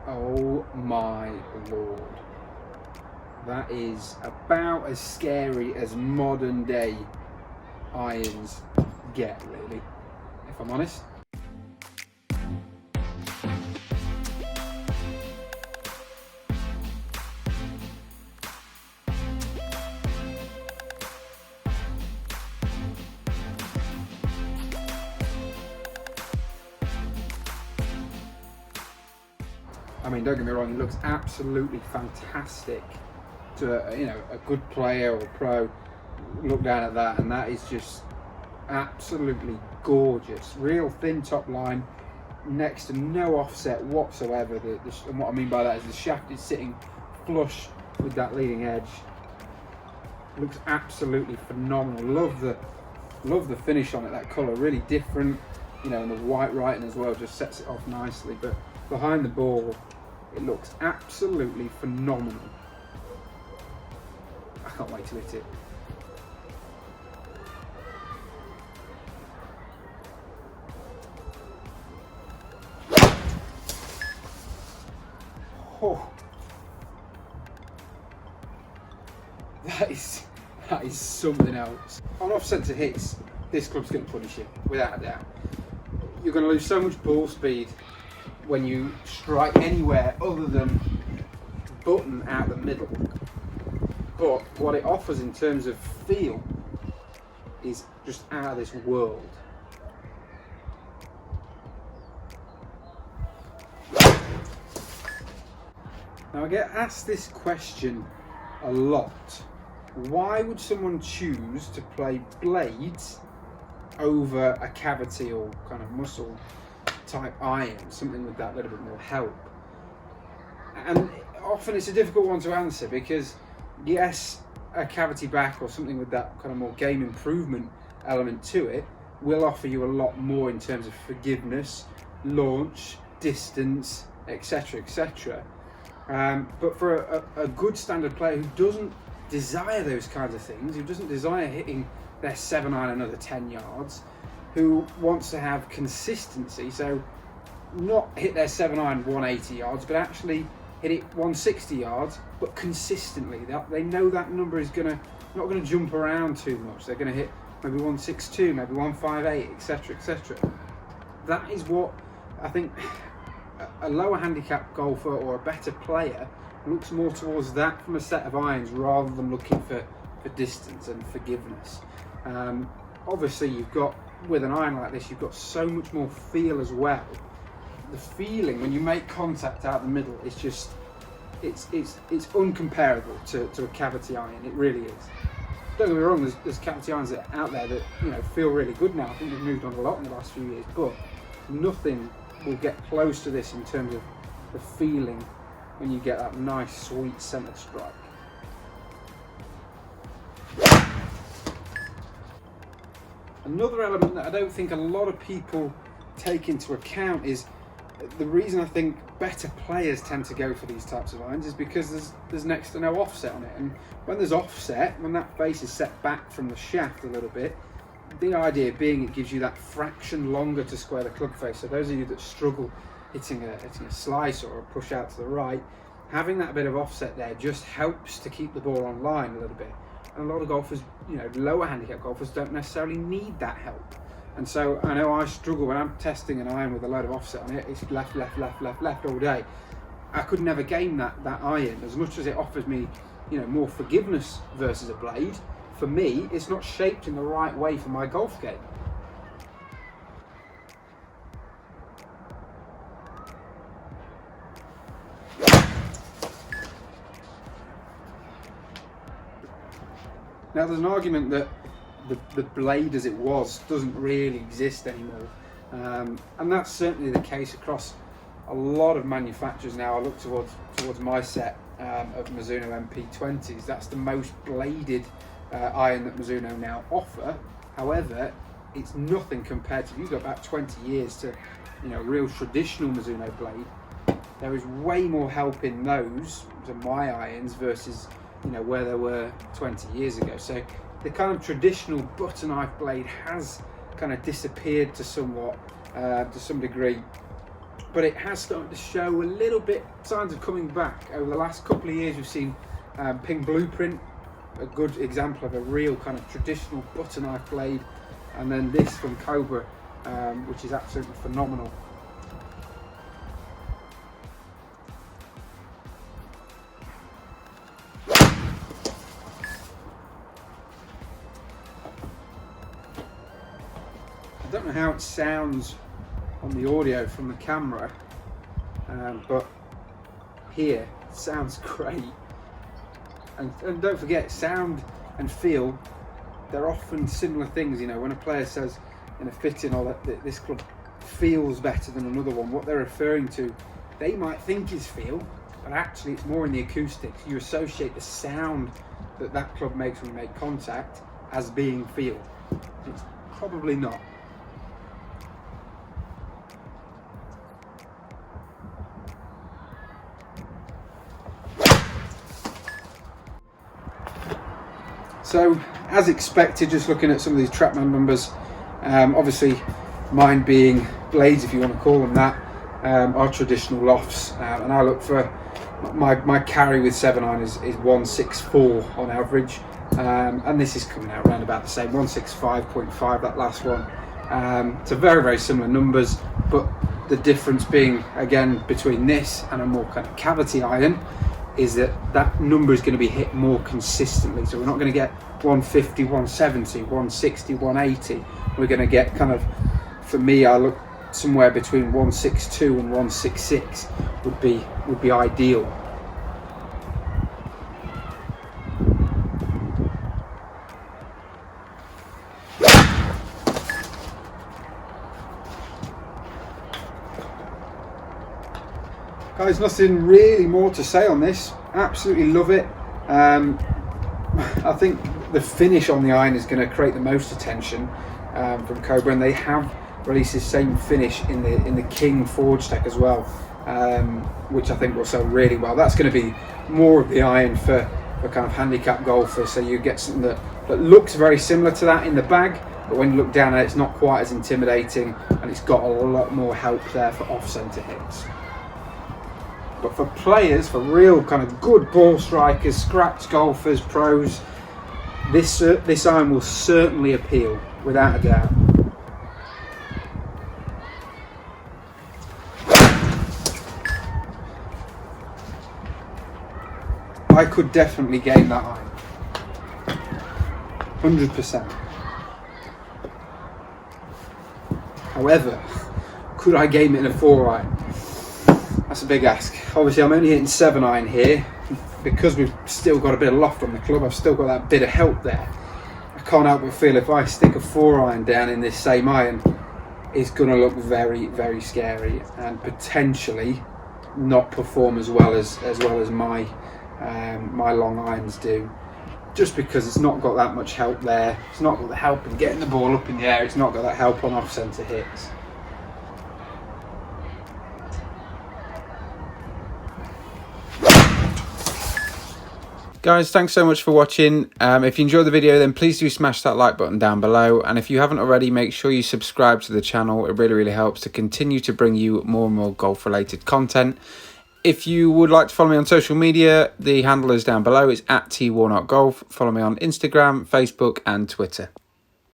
Oh my lord. That is about as scary as modern day irons get, really, if I'm honest. I mean, don't get me wrong, it looks absolutely fantastic to a good player or pro. Look down at that, and that is just absolutely gorgeous. Real thin top line, next to no offset whatsoever. And what I mean by that is the shaft is sitting flush with that leading edge. Looks absolutely phenomenal. Love the finish on it. That colour really different, and the white writing as well just sets it off nicely. But behind the ball, it looks absolutely phenomenal. I can't wait to hit it. Oh, that is something else. On off-centre hits, this club's going to punish you, without a doubt. You're going to lose so much ball speed when you strike anywhere other than button out the middle. But what it offers in terms of feel is just out of this world. Now I get asked this question a lot. Why would someone choose to play blades over a cavity or kind of muscle type iron, something with that little bit more help? And often it's a difficult one to answer because yes, a cavity back or something with that kind of more game improvement element to it will offer you a lot more in terms of forgiveness, launch, distance, etc, etc. But for a good standard player who doesn't desire those kinds of things, who doesn't desire hitting their 7-iron another 10 yards, who wants to have consistency, so not hit their 7-iron 180 yards, but actually hit it 160 yards, but consistently. They know that number is not going to jump around too much. They're going to hit maybe 162, maybe 158, etc, etc. That is what I think a lower handicap golfer or a better player looks more towards that from a set of irons rather than looking for distance and forgiveness. Obviously you've got, with an iron like this, you've got so much more feel as well. The feeling when you make contact out the middle is just, it's uncomparable to a cavity iron. It really is. Don't get me wrong, there's cavity irons out there that feel really good now. I think they've moved on a lot in the last few years, but nothing will get close to this in terms of the feeling when you get that nice sweet centre strike. Another element that I don't think a lot of people take into account is the reason I think better players tend to go for these types of irons is because there's next to no offset on it. And when there's offset, when that face is set back from the shaft a little bit, the idea being it gives you that fraction longer to square the club face. So those of you that struggle hitting a slice or a push out to the right, having that bit of offset there just helps to keep the ball on line a little bit. And a lot of golfers, lower handicap golfers, don't necessarily need that help. And so I know I struggle when I'm testing an iron with a load of offset on it. It's left, left, left, left, left all day. I could never game that iron. As much as it offers me, more forgiveness versus a blade, for me, it's not shaped in the right way for my golf game. Now there's an argument that the blade as it was doesn't really exist anymore, and that's certainly the case across a lot of manufacturers now. I look towards my set of Mizuno MP20s. That's the most bladed iron that Mizuno now offer. However, it's nothing compared to, if you go back 20 years to real traditional Mizuno blade. There is way more help in those to my irons versus where they were 20 years ago. So the kind of traditional butter knife blade has kind of disappeared to some degree. but it has started to show a little bit signs of coming back. Over the last couple of years, we've seen Ping Blueprint, a good example of a real kind of traditional butter knife blade, and then this from Cobra, which is absolutely phenomenal. I don't know how it sounds on the audio from the camera, but here it sounds great. And don't forget, sound and feel, they're often similar things. You know, when a player says in a fitting or that this club feels better than another one, what they're referring to, they might think is feel, but actually it's more in the acoustics. You associate the sound that club makes when you make contact as being feel. It's probably not. So, as expected, just looking at some of these Trackman numbers, obviously mine being blades, if you want to call them that, are traditional lofts, and I look for my carry with 7-iron is 164 on average, and this is coming out around about the same, 165.5, that last one. So very, very similar numbers, but the difference being, again, between this and a more kind of cavity iron is that number is going to be hit more consistently. So we're not going to get 150, 170, 160, 180. We're going to get kind of, for me, I look somewhere between 162 and 166 would be ideal. Guys, nothing really more to say on this. Absolutely love it. I think the finish on the iron is going to create the most attention from Cobra, and they have released the same finish in the King Forge tech as well, which I think will sell really well. That's going to be more of the iron for kind of handicap golfers, so you get something that looks very similar to that in the bag, but when you look down at it, it's not quite as intimidating, and it's got a lot more help there for off-centre hits. But for players, for real kind of good ball strikers, scratch golfers, pros, this iron will certainly appeal, without a doubt. I could definitely game that iron, 100%. However, could I game it in a 4-iron? That's a big ask. Obviously, I'm only hitting 7-iron here because we've still got a bit of loft on the club. I've still got that bit of help there. I can't help but feel if I stick a 4-iron down in this same iron, it's going to look very, very scary and potentially not perform as well as my long irons do. Just because it's not got that much help there. It's not got the help in getting the ball up in the air. It's not got that help on off-centre hits. Guys, thanks so much for watching. If you enjoyed the video, then please do smash that like button down below, and if you haven't already, make sure you subscribe to the channel. It really helps to continue to bring you more and more golf related content. If you would like to follow me on social media, the handle is down below. It's @TWarnockGolf. Follow me on Instagram, Facebook and Twitter.